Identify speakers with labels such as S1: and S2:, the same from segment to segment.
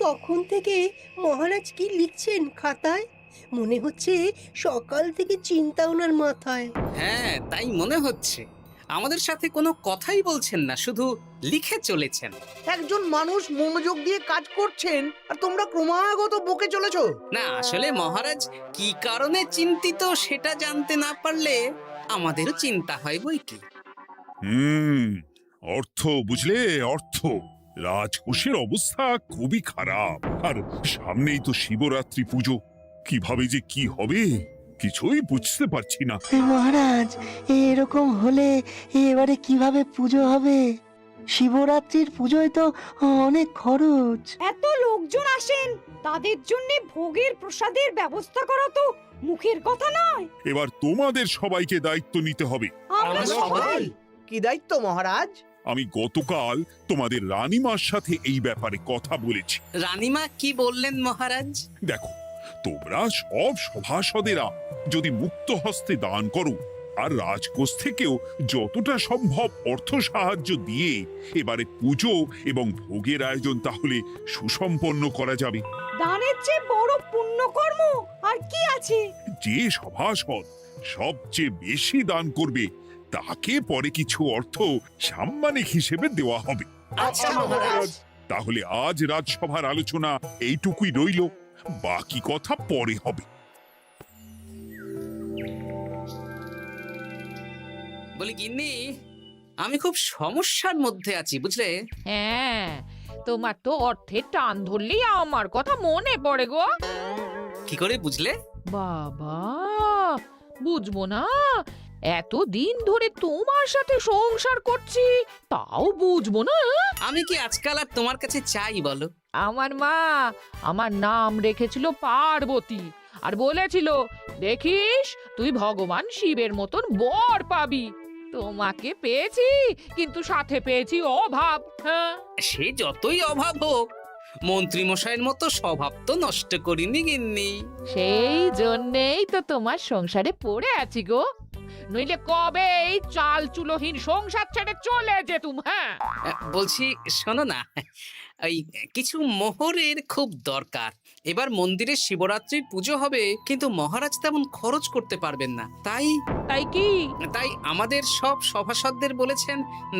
S1: তখন থেকে মহারাজ কি লিখছেন খাতায়? মনে হচ্ছে সকাল থেকে চিন্তা ওনার মাথায়।
S2: হ্যাঁ, তাই মনে হচ্ছে। আমাদের সাথে কোনো কথাই বলছেন না, শুধু লিখে চলেছেন।
S3: একজন মানুষ মনোযোগ দিয়ে কাজ করছেন আর তোমরা ক্রমাগত বকে চলেছো।
S2: না, আসলে মহারাজ কি কারণে চিন্তিত সেটা জানতে না পারলে আমাদেরও চিন্তা হয় বই কি।
S4: হুম অর্থ বুঝলে, অর্থ। রাজকোষের অবস্থা খুবই খারাপ। আর সামনেই তো শিবরাত্রি পুজো। কিভাবে যে কি হবে কিছুই বুঝতে পারছি না।
S5: মহারাজ, এরকম হলে এবারে কিভাবে পুজো হবে? শিবরাত্রির পুজোয় তো অনেক খরচ।
S6: এত লোকজন আসেন, তাদের জন্য ভোগের প্রসাদের ব্যবস্থা করা তো মুখের কথা নয়।
S4: এবার তোমাদের সবাইকে দায়িত্ব নিতে হবে।
S6: আমরা সবাই।
S3: কি দায়িত্ব মহারাজ?
S4: আমি গতকাল তোমাদের রানীমার সাথে এই ব্যাপারে কথা বলেছি।
S2: রানীমা কি বললেন মহারাজ?
S4: দেখো, তোমরা সব সভাসদেরা যদি মুক্ত হস্তে দান করো আর রাজকোষ থেকেও যতটা সম্ভব অর্থ সাহায্য দিয়ে এবারে পুজো এবং ভোগের আয়োজন তাহলে সুসম্পন্ন করা যাবে।
S6: দানের চেয়ে বড় পুণ্যকর্ম আর কি আছে?
S4: যে সভাসদ সবচেয়ে বেশি দান করবে তাকে পরে কিছু অর্থ সাম্মানিক হিসেবে দেওয়া হবে।
S6: আচ্ছা মহারাজ।
S4: তাহলে আজ রাজসভার আলোচনা এইটুকুই রইল, বাকি কথা পরে হবে।
S2: বলি গিন্নি, আমি খুব সমস্যার মধ্যে আছি বুঝলে।
S7: হ্যাঁ, তোমার তো অর্থের টান ধরলেই আমার কথা মনে পড়ে গো।
S2: কি করে বুঝলে?
S7: বাবা, বুঝবো না? এতদিন ধরে তোমার সাথে সংসার করছি, তাও বুঝবো না?
S2: আমি কি আজকাল আর তোমার কাছে চাই বলো?
S7: আমার মা আমার নাম রেখেছিল পার্বতী, আর বলেছিল দেখিস তুই ভগবান শিবের মতন বর পাবি। তোমাকে পেয়েছি, কিন্তু সাথে পেয়েছি অভাব। হ্যাঁ,
S2: সে যতই অভাব হোক, মন্ত্রী মশাইয়ের মতো স্বভাব তো নষ্ট করিনি গিন্নি।
S7: সেই জন্যেই তো তোমার সংসারে পড়ে আছি গো, নইলে কবে এই চাল চুলোহীন সংসার ছেড়ে চলে যেতুম। হ্যাঁ,
S2: বলছি শোনো না, এই কিছু মোহরের খুব দরকার। এবার মন্দিরে শিবরাত্রির পুজো হবে, কিন্তু মহারাজ তেমন খরচ করতে পারবেন না। তাই
S7: তাই কি?
S2: তাই আমাদের সব সভাসদদের বলেছেন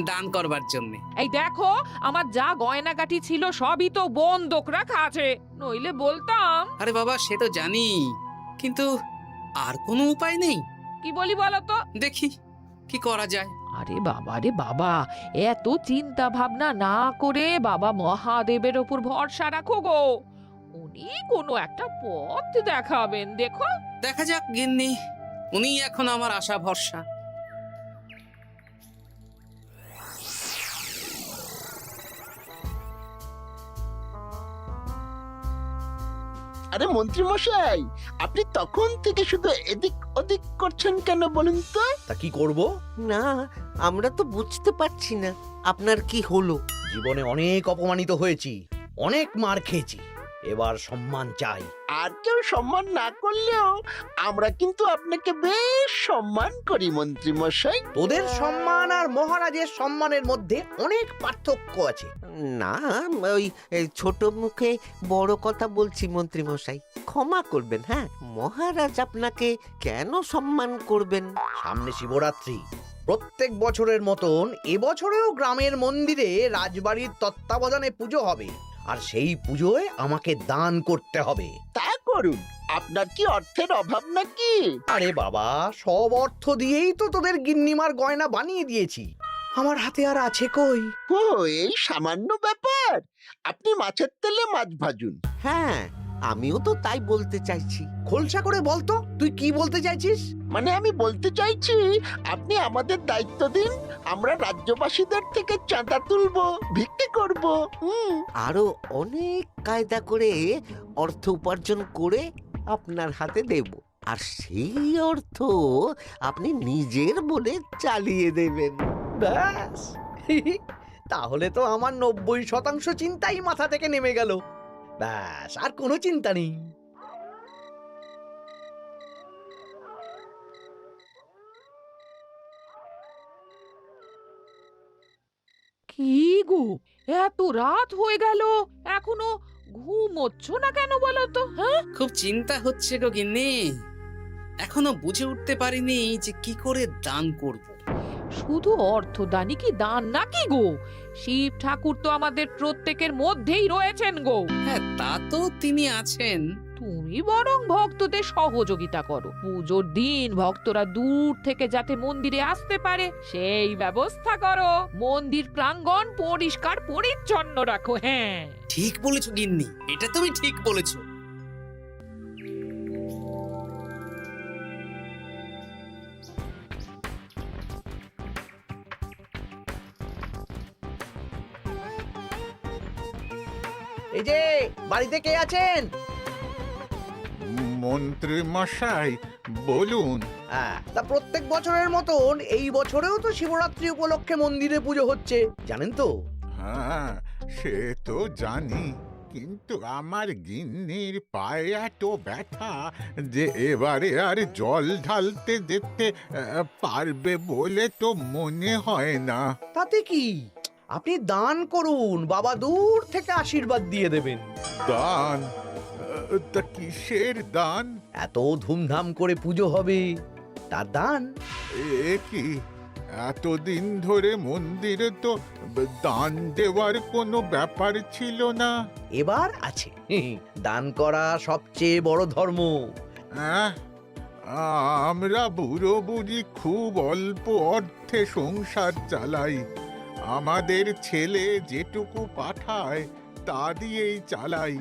S2: দান করবার জন্য।
S7: এই দেখো, আমার যা গয়নাগাটি ছিল সবই তো বন্ধক রাখা আছে, নইলে বলতাম।
S2: আরে বাবা, সে তো জানি, কিন্তু আর কোনো উপায় নেই।
S7: কি বলি বলো তো?
S2: দেখি কি করা যায়।
S7: আরে বাবা রে বাবা, এত চিন্তা ভাবনা না করে বাবা মহাদেবের ওপর ভরসা রাখো গো, উনি কোনো একটা পথ দেখাবেন। দেখো,
S2: দেখা যাক গিন্নি, উনি এখন আমার আশা ভরসা।
S8: আরে মন্ত্রী মশাই, আপনি তখন থেকে শুধু এদিক ওদিক করছেন কেন বলুন তো?
S3: তা কি করব?
S9: না, আমরা তো বুঝতে পারছি না আপনার কি হলো।
S3: জীবনে অনেক অপমানিত হয়েছি, অনেক মার খেয়েছি, এবার সম্মান চাই।
S8: আর কেউ সম্মান না করলেও আমরা কিন্তু আপনাকে বেশ সম্মান করি মন্ত্রী মশাই।
S3: তোদের সম্মান আর মহারাজের সম্মানের মধ্যে অনেক পার্থক্য আছে।
S9: না, ওই এই ছোট মুখে বড় কথা বলছি মন্ত্রী মশাই, ক্ষমা করবেন। হ্যাঁ, মহারাজ আপনাকে কেন সম্মান করবেন?
S3: সামনে শিবরাত্রি, প্রত্যেক বছরের মতন এবছরেও গ্রামের মন্দিরে রাজবাড়ির তত্ত্বাবধানে পুজো হবে, আর সেই পুজোয় আমাকে দান করতে হবে।
S8: তা করুন, আপনার কি অর্থের অভাব নাকি?
S3: আরে বাবা, সব অর্থ দিয়েই তো তোদের গিন্নিমার গয়না বানিয়ে দিয়েছি, আমার হাতে আর আছে কই?
S8: ও, এই সামান্য ব্যাপার। আপনি মাছের তেলে মাছ ভাজুন।
S9: হ্যাঁ, আমিও তো তাই বলতে চাইছি।
S3: খোলসা করে বলতো তুই কি বলতে চাইছিস?
S8: মানে আমি বলতে চাইছি, আপনি আমাদের দায়িত্ব দিন, আমরা রাজ্যবাসীদের থেকে চাঁদা তুলবো, ভিক্ষে করব।
S9: আরো অনেক কায়দা করে অর্থ উপার্জন করে আপনার হাতে দেব, আর সেই অর্থ আপনি নিজের বলে চালিয়ে দেবেন।
S3: ব্যাস, তাহলে তো আমার 90% চিন্তাই মাথা থেকে নেমে গেল। ব্যাস, আর কোনো চিন্তা নেই।
S7: কি গো, এত রাত হয়ে গেল, এখনো ঘুমোচ্ছ না কেন বলো তো? হ্যাঁ,
S2: খুব চিন্তা হচ্ছে গো গিন্নি, এখনো বুঝে উঠতে পারিনি যে কি করে দান করব।
S7: শুধু অর্থদানই কি দান নাকি গো? শিব ঠাকুর তো আমাদের প্রত্যেকের মধ্যেই রয়েছেন গো।
S2: হ্যাঁ, তা তো তিনি আছেন।
S7: তুমি বরং ভক্তদের সহযোগিতা করো। পুজোর দিন ভক্তরা দূর থেকে যাতে মন্দিরে আসতে পারে সেই ব্যবস্থা করো। মন্দির প্রাঙ্গণ পরিষ্কার পরিচ্ছন্ন রাখো। হ্যাঁ,
S2: ঠিক বলেছো গিন্নি, এটা তুমি ঠিক বলেছো।
S3: এই যে বাড়িতে কে আছেন?
S8: মন্ত্রী মশাই বলুন।
S3: হ্যাঁ, তা প্রত্যেক বছরের মতন এই বছরেও তো শিবরাত্রি উপলক্ষে মন্দিরে পুজো হচ্ছে, জানেন তো?
S8: হ্যাঁ, সে তো জানি, কিন্তু আমার গিন্নির পায়ে এত ব্যথা যে এবারে আর জল ঢালতে যেতে পারবে বলে তো মনে হয় না।
S3: তাতে কি, আপনি দান করুন, বাবা দূর থেকে আশীর্বাদ দিয়ে দেবেন।
S8: দান? তা কিসের দান?
S3: এত ধুমধাম করে পুজো হবে, তার দান।
S8: এ কি, এতদিন ধরে মন্দিরে তো দান দেওয়ার কোনো ব্যাপার ছিল না।
S3: এবার আছে। দান করা সবচেয়ে বড় ধর্ম।
S8: হ্যাঁ, আমরা বুড়ো বুড়ি খুব অল্প অর্থে সংসার চালাই। আমাদের ছেলে যেটুকু পাঠায় তা দিয়েই চালাই।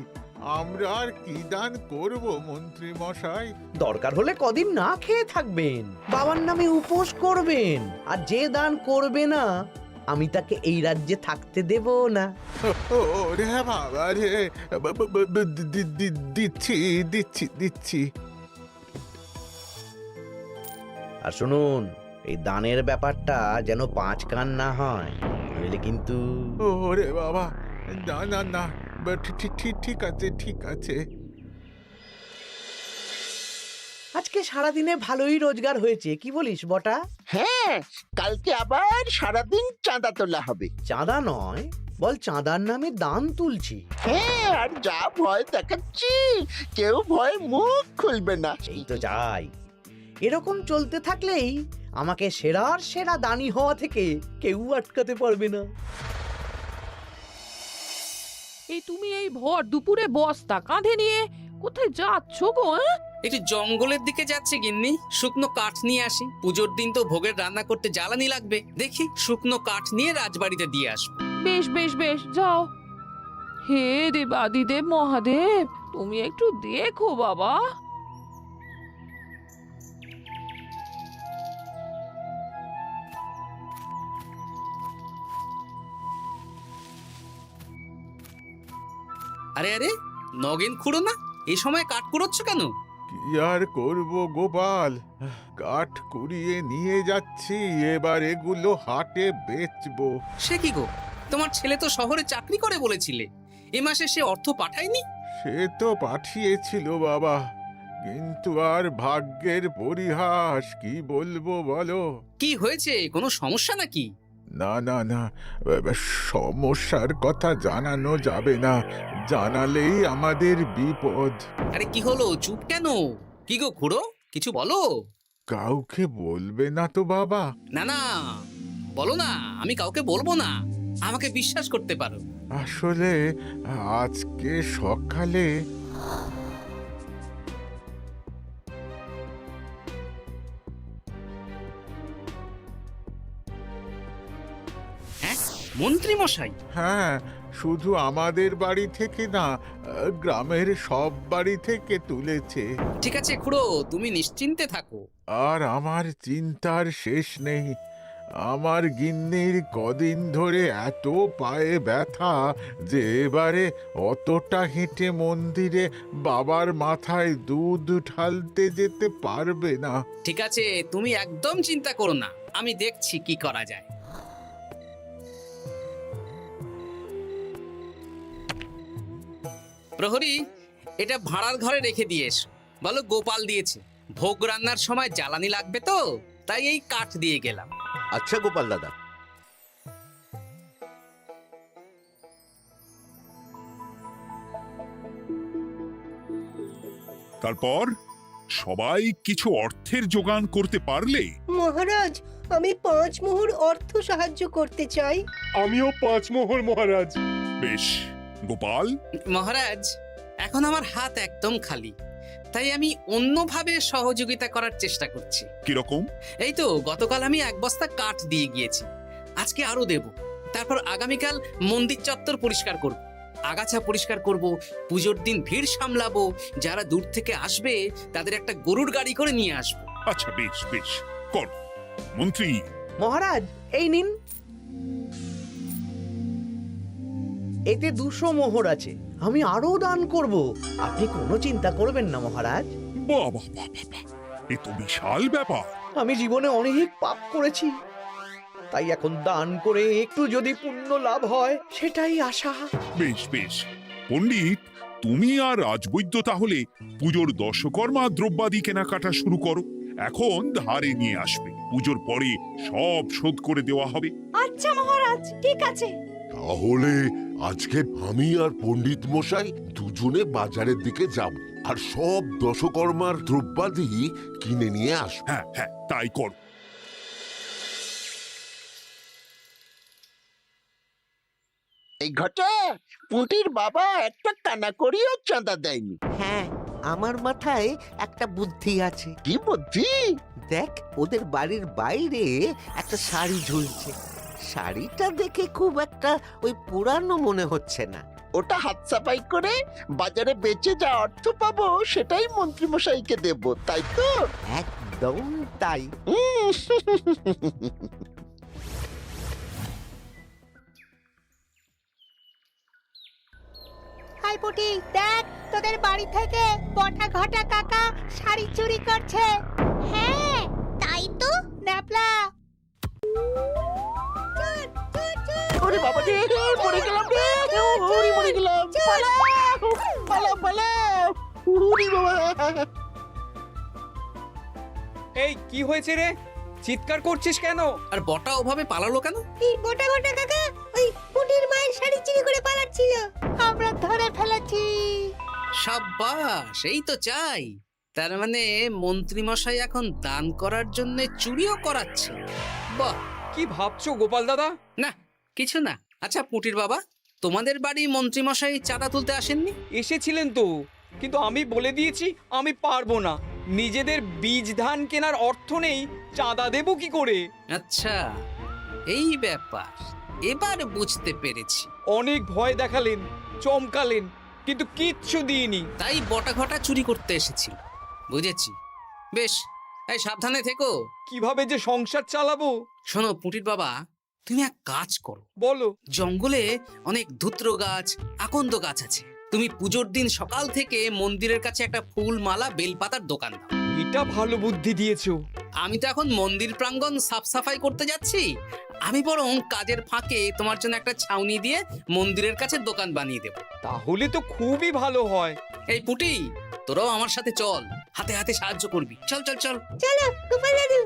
S8: আমরা আর কি দান করব মন্ত্রী মশাই?
S3: দরকার হলে কদিন না খেয়ে থাকবেন, বাবার নামে উপোস করবেন, আর যে দান করবে না আমি তাকে এই রাজ্যে থাকতে দেব না।
S8: ওরে বাবা রে, দিচ্ছি দিচ্ছি দিচ্ছি।
S3: আর শুনুন, এই দানের ব্যাপারটা যেন 5 কান না হয়, নইলে কিন্তু।
S8: ওরে বাবা, না না না, ঠিক আছে ঠিক আছে।
S3: আজকে সারাদিনে ভালোই রোজগার হয়েছে, কি বলিস বটা?
S10: হ্যাঁ, কালকে আবার সারাদিন চাঁদা তোলা হবে।
S3: চাঁদা নয়, বল চাঁদার নামে দান তুলছি।
S10: হ্যাঁ, আর যা ভয় দেখাচ্ছি, কেউ ভয় মুখ খুলবে না।
S3: এই তো যাই, এরকম চলতে থাকলেই আমাকে সেরার সেরা দানি হওয়া থেকে কেউ আটকাতে পারবে না।
S7: এই তুমি এই ভর দুপুরে বস্তা কাঁধে নিয়ে কোথায় যাচ্ছ গো?
S2: একটু জঙ্গলের দিকে যাচ্ছে গিন্নি, শুকনো কাঠ নিয়ে আসি। পুজোর দিন তো ভোগের রান্না করতে জ্বালানি লাগবে, দেখি শুকনো কাঠ নিয়ে রাজবাড়িতে দিয়ে আসবো।
S7: বেশ বেশ বেশ, যাও। হে দেবাদিদেব মহাদেব, তুমি একটু দেখো বাবা।
S2: আরে আরে, নগেন খুঁড়ো না, এই সময় কাঠ কুড়োচ্ছ কেন?
S8: কি আর করব গোপাল, কাঠ কুড়িয়ে নিয়ে যাচ্ছি, এবার এগুলো হাটে বেচবো।
S2: সে কি গো, তোমার ছেলে তো শহরে চাকরি করে বলেছিলে, এ মাসে সে অর্থ পাঠায়নি?
S8: সে তো পাঠিয়েছিল বাবা, কিন্তু আর ভাগ্যের পরিহাস, কি বলবো বলো।
S2: কি হয়েছে, কোনো সমস্যা নাকি?
S8: না না না, সমস্যার কথা জানানো যাবে না, জানালেই আমাদের বিপদ।
S2: আরে কি হলো, চুপ কেন? কি গো খুড়ো, কিছু বলো।
S8: কাউকে বলবে না তো বাবা?
S2: না না, বলো না, আমি কাউকে বলবো না, আমাকে বিশ্বাস করতে পারো।
S8: আসলে আজকে সকালে
S2: হ্যাঁ, মন্ত্রী মশাই?
S8: হ্যাঁ, শুধু আমাদের বাড়ি থেকে না, গ্রামের সব বাড়ি থেকে তুলেছে।
S2: ঠিক আছে খুড়ো, তুমি নিশ্চিন্তে থাকো।
S8: আর আমার চিন্তার শেষ নেই। আমার গিন্নির কদিন ধরে এত পায়ে ব্যথা যে এবারে অতটা হেঁটে মন্দিরে বাবার মাথায় দুধ ঢালতে যেতে পারবে না।
S2: ঠিক আছে, তুমি একদম চিন্তা করো না, আমি দেখছি কি করা যায়। প্রহরী, এটা ভাড়ার ঘরে রেখে দিয়ে এসো। বলো গোপাল দিয়েছে, ভোগ রান্নার সময় জ্বালানি লাগবে তো, তাই এই কাঠ দিয়ে গেলাম।
S9: আচ্ছা গোপাল দাদা।
S4: তারপর সবাই কিছু অর্থের যোগান করতে পারলে
S1: মহারাজ, আমি 5 মোহর অর্থ সাহায্য করতে চাই।
S11: আমিও 5 মোহর মহারাজ।
S4: বেশ। গোপাল,
S2: মহারাজ, এখন আমার হাত একদম খালি, তাই আমি অন্যভাবে সহযোগিতা করার চেষ্টা করছি।
S4: কিরকম?
S2: এই তো গতকাল আমি 1 বস্তা কাঠ দিয়ে গিয়েছি, আজকে আরো দেব। তারপর আগামীকাল মন্দির চত্বর পরিষ্কার করব, আগাছা পরিষ্কার করব, পুজোর দিন ভিড় সামলাবো, যারা দূর থেকে আসবে তাদের একটা গরুর গাড়ি করে নিয়ে আসবো।
S4: আচ্ছা, বেশ বেশ, কর। মন্ত্রী,
S3: মহারাজ, এই নিন। এতে 200 মোহর আছে, আমি আরো দান করব। আপনি কোনো চিন্তা করবেন না মহারাজ।
S4: বাহ বাহ বাহ বাহ বাহ, এ তো বিশাল ব্যাপার।
S3: আমি জীবনে অনেক পাপ করেছি, তাই এখন দান করে একটু যদি পুণ্য লাভ হয় সেটাই আশা।
S4: বেশ বেশ। পণ্ডিত, তুমি আর রাজবৈদ্য তাহলে পুজোর দশকর্মা দ্রব্যাদি কেনাকাটা শুরু করো। এখন ধারে নিয়ে আসবে, পুজোর পরে সব শোধ করে দেওয়া হবে।
S6: আচ্ছা মহারাজ, ঠিক আছে।
S11: তাহলে আজকে আমি আর পণ্ডিত মশাই দুজনে বাজারের দিকে যাব আর সব দশকর্মার দ্রব্যাদি কিনে নিয়ে আসব।
S4: হ্যাঁ হ্যাঁ, তাই কর।
S10: এই ঘটা পুঁটির বাবা একটা কানা করিও চাঁদা দেয়নি।
S9: হ্যাঁ, আমার মাথায় একটা বুদ্ধি আছে।
S10: কি বুদ্ধি?
S9: দেখ, ওদের বাড়ির বাইরে একটা শাড়ি ঝুলছে। শাড়িটা দেখে খুব একটা ওই পুরানো মনে হচ্ছে না।
S10: ওটা হাত সাফাই করে বাজারে বেচে যা অর্থ পাবো সেটাই মন্ত্রী মশাইকে দেব, তাই তো?
S9: একদম তাই।
S1: হাই পুটি, দেখ তোদের বাড়ি থেকে বটা ঘটা কাকা শাড়ি চুরি করছে। হ্যাঁ, তাই তো। ন্যাপলা,
S10: ওরে বাবা রে, মরে গেলাম রে, ওরে মরে গেলাম। পালাও পালাও পালাও, ওরে বাবা।
S12: এই কি হয়েছে রে? চিৎকার করছিস কেন?
S2: আর বটা ওভাবে পালালো কেন?
S1: এই বটা ঘটা কাকা ওই পুটির মায়ের শাড়ি চুরি করে পালাচ্ছিল, আমরা ধরে ফেলেছি।
S2: সাব্বাস, এই তো চাই। তার মানে মন্ত্রী মশাই এখন দান করার জন্য চুরিও করাচ্ছে। বাহ!
S12: কি ভাবছো গোপাল দাদা?
S2: না, কিছু না। আচ্ছা পুটির বাবা, তোমাদের বাড়ি মন্ত্রী মশাই চাঁদা তুলতে আসেননি?
S12: এসেছিলেন তো, কিন্তু আমি বলে দিয়েছি আমি পারবো না। নিজেদের বীজ ধান কেনার অর্থ নেই, চাঁদা দেবো কি করে?
S2: আচ্ছা, এই ব্যাপার, এবার বুঝতে পেরেছি।
S12: অনেক ভয় দেখালেন, চমকালেন, কিন্তু কিচ্ছু দিইনি।
S2: তাই বটা ঘটা চুরি করতে এসেছিল, বুঝেছি। বেশ, এই সাবধানে থেকো।
S12: কিভাবে যে সংসার চালাবো?
S2: শোনো পুটির বাবা, তুমি এক কাজ করো।
S12: বলো।
S2: জঙ্গলে অনেক ধুত্র গাছ, আকন্দ গাছ আছে। তুমি পুজোর দিন সকাল থেকে মন্দিরের কাছে একটা ফুল মালা বেলপাতার দোকান দাও।
S12: এটা ভালো বুদ্ধি দিয়েছো।
S2: আমি তো এখন মন্দির প্রাঙ্গণ সাফ সাফাই করতে যাচ্ছি, আমি বরং কাজের ফাঁকে তোমার জন্য একটা ছাউনি দিয়ে মন্দিরের কাছে দোকান বানিয়ে দেব।
S12: তাহলে তো খুবই ভালো হয়।
S2: এই পুটি, তোরাও আমার সাথে চল, হাতে হাতে সাহায্য করবি। চল চল চল।
S1: চলো গোপাল দাদু।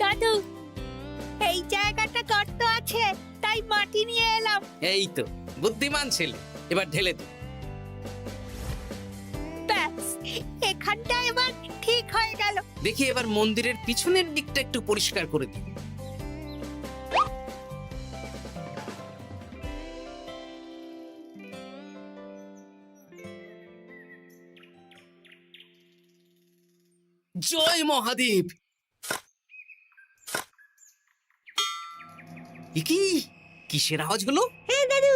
S1: দাদু, এই জায়গাটা গর্ত আছে, তাই মাটি নিয়ে এলাম।
S2: এই তো বুদ্ধিমান ছেলে, এবার ঢেলে দে।
S1: ব্যাস, এখানটা এবার ঠিক হয়ে গেল।
S2: দেখি এবার মন্দিরের পিছনের দিকটা একটু পরিষ্কার করে দিই। জয় মহাদেব। কি কিসের আওয়াজ হলো?
S1: হ্যাঁ দাদু,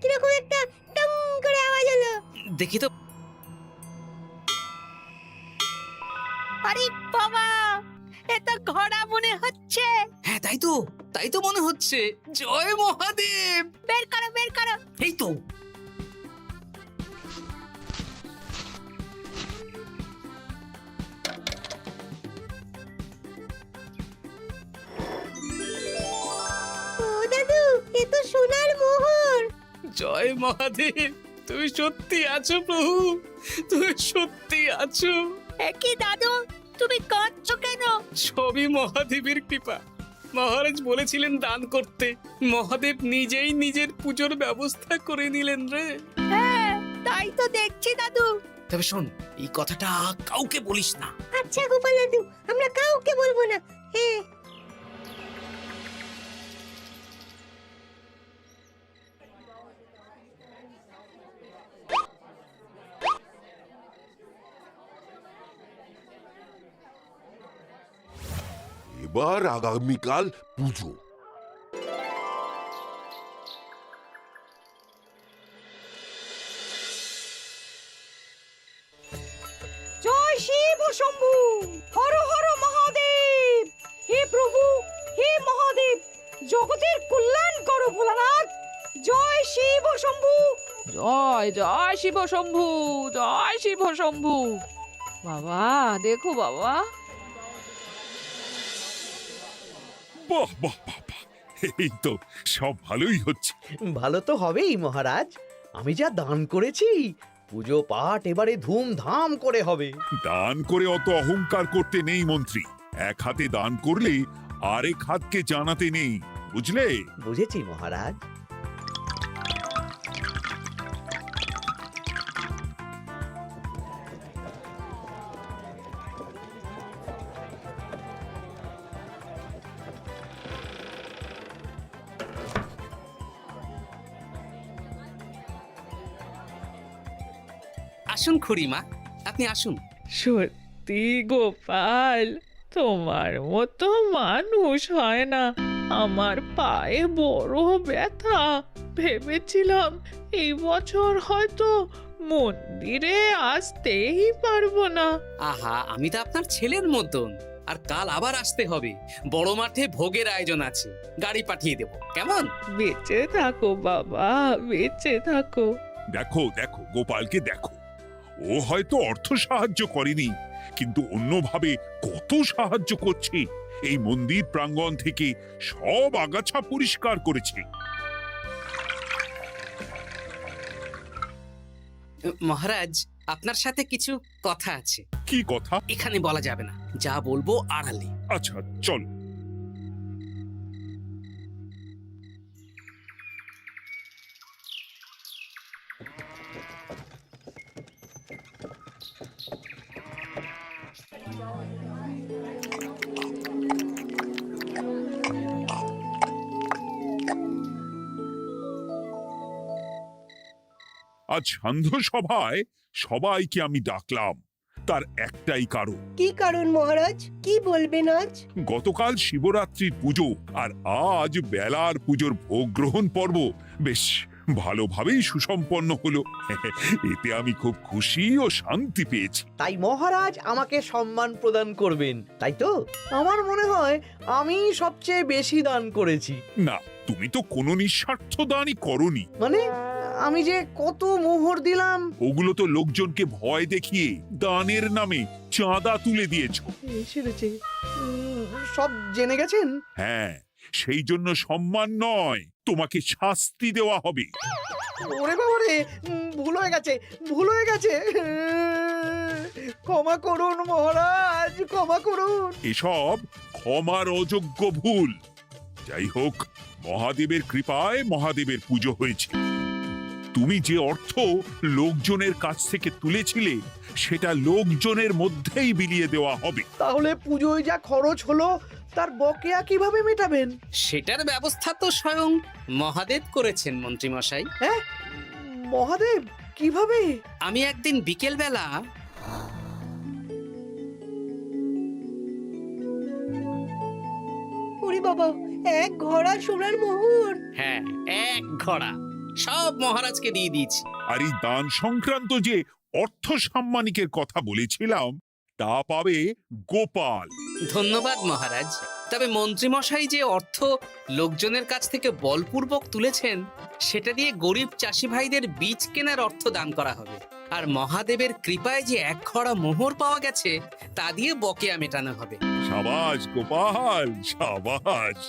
S1: কিরকম একটা টং করে আওয়াজ হলো।
S2: দেখি তো।
S1: আরে বাবা, এটা ঘোড়া মনে হচ্ছে।
S2: হ্যাঁ তাই তো মনে হচ্ছে। জয় মহাদেব।
S1: বের করো বের করো।
S2: এই তো।
S1: ও দাদু, এ তো সোনার মোহর।
S2: জয় মহাদেব। তুমি সত্যি আছো প্রভু, তুমি সত্যি আছো।
S1: একই দাদু, তুমি কাঁদছো কেন?
S2: সবই মহাদেবের কৃপা। মহারাজ বলেছিলেন দান করতে, মহাদেব নিজেই নিজের পুজোর ব্যবস্থা করে নিলেন রে।
S1: হ্যাঁ, তাই তো দেখছি দাদু।
S2: তবে শোন, এই কথাটা কাউকে বলিস না।
S1: আচ্ছা গোপাল দাদু, আমরা কাউকে বলবো না। হ্যাঁ।
S11: এবার আগামীকাল পুজো।
S6: জয় শিব শম্ভু, হর হর মহাদেব। হে প্রভু, হে মহাদেব, জগতের কল্যাণ করো ভোলানাথ। জয় শিব শম্ভু।
S7: জয় জয় শিব শম্ভু, জয় শিব শম্ভু। বাবা দেখো বাবা,
S4: বাহ বাহ বাহ বাহ, এই তো সব ভালোই হচ্ছে।
S3: ভালো তো হবেই মহারাজ, আমি যা দান করেছি পুজো পাঠ এবারে ধুমধাম করে হবে।
S4: দান করে অত অহংকার করতে নেই মন্ত্রী। এক হাতে দান করলে আরেক হাতকে জানাতে নেই, বুঝলে?
S3: বুঝেছি মহারাজ।
S2: আসুন খুড়িমা, আপনি আসুন।
S7: সত্যি গোপাল, তোমার মতো মানুষ হয় না। আমার পায়ে বড় ব্যথা, ভেবেছিলাম এই বছর হয়তো মন্দিরে আসতেই পারবো না।
S2: আহা, আমি তো আপনার ছেলের মতন। আর কাল আবার আসতে হবে, বড় মাঠে ভোগের আয়োজন আছে, গাড়ি পাঠিয়ে দেব, কেমন?
S7: বেঁচে থাকো বাবা, বেঁচে থাকো।
S4: দেখো দেখো গোপালকে দেখো, ও হয়তো অর্থ সাহায্য করেনি, কিন্তু অন্যভাবে কত সাহায্য করছে। এই মন্দির প্রাঙ্গণ থেকে সব আগাছা পরিষ্কার করেছে।
S2: মহারাজ, আপনার সাথে কিছু কথা আছে।
S4: কি কথা?
S2: এখানে বলা যাবে না, যা বলবো আড়ালে।
S4: আচ্ছা চল। আজ সান্ধ্য সভায় সবাইকে আমি ডাকলাম, তার একটাই কারণ।
S1: কি কারণ মহারাজ? কি বলবেন আজ?
S4: গতকাল শিবরাত্রির পুজো আর আজ বেলার পুজোর ভোগ গ্রহণ পর্ব বেশ ভালোভাবেই সুসম্পন্ন হলো। এতে আমি খুব খুশি ও শান্তি পেয়েছি।
S3: তাই মহারাজ আমাকে সম্মান প্রদান করবেন, তাই তো? আমার মনে হয় আমি সবচেয়ে বেশি দান করেছি।
S4: না, তুমি তো কোনো নিঃস্বার্থ দানই করনি।
S3: মানে আমি যে কত মোহর দিলাম।
S4: ওগুলো তো লোকজনকে ভয় দেখিয়ে দানের নামে চাঁদা তুলে দিয়েছো।
S3: সেরেছে, সব জেনে গেছেন।
S4: হ্যাঁ, সেই জন্য সম্মান নয়, তোমাকে শাস্তি দেওয়া হবে।
S3: ওরে বাবা রে, ভুল হয়ে গেছে, ভুল হয়ে গেছে। ক্ষমা করুন মহারাজ, ক্ষমা করুন।
S4: এসব ক্ষমার অযোগ্য ভুল। যাই হোক, মহাদেবের কৃপায় মহাদেবের পুজো হয়েছে। তুমি যে অর্থ লোকজনের কাছ থেকে তুলেছিলে সেটা লোকজনের মধ্যেই বিলিয়ে দেওয়া হবে।
S3: তাহলে পুজোয় যা খরচ হলো তার বকেয়া কিভাবে মেটাবেন?
S2: সেটার ব্যবস্থা তো স্বয়ং মহাদেব করেছেন মন্ত্রী মশাই।
S3: হ্যাঁ, মহাদেব কিভাবে?
S2: আমি একদিন বিকেল বেলা
S1: ওরে বাবা, এক ঘোড়া সোনার মোহর।
S2: হ্যাঁ, এক ঘোড়া সব মহারাজকে দিয়ে দিয়েছি।
S4: আর এই দান সংক্রান্ত যে অর্থ সাম্মানিকের কথা বলেছিলাম তা পাবে গোপাল।
S2: ধন্যবাদ মহারাজ। তবে মন্ত্রী মশাই যে অর্থ লোকজনের কাছ থেকে বলপূর্বক তুলেছেন সেটা দিয়ে গরিব চাষি ভাইদের বীজ কেনার অর্থ দান করা হবে। আর মহাদেবের কৃপায় যে এক খড়া মোহর পাওয়া গেছে তা দিয়ে বকেয়া মেটানো হবে।
S4: সাবাস গোপাল, সাবাস।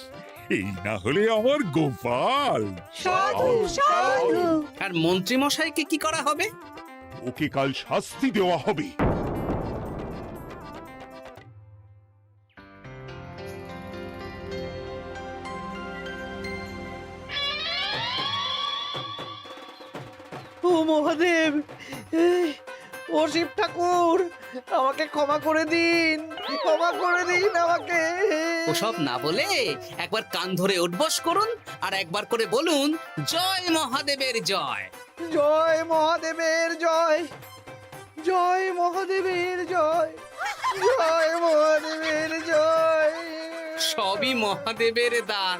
S4: এই না হলে আমার গোপাল।
S6: সাধু সাধু
S2: আর মন্ত্রী মশাইকে কি করা হবে?
S4: ওকে কাল শাস্তি দেওয়া হবে।
S3: ও মহাদেব, ও শিব ঠাকুর, আমাকে ক্ষমা করে দিন, ক্ষমা করে দিন আমাকে।
S2: ওসব না বলে একবার কান ধরে উঠবস করুন আর একবার করে বলুন, জয় মহাদেবের জয়।
S3: জয় মহাদেবের জয়, জয় মহাদেবের জয়, জয় মহাদেবের জয়।
S2: সবই মহাদেবের দান।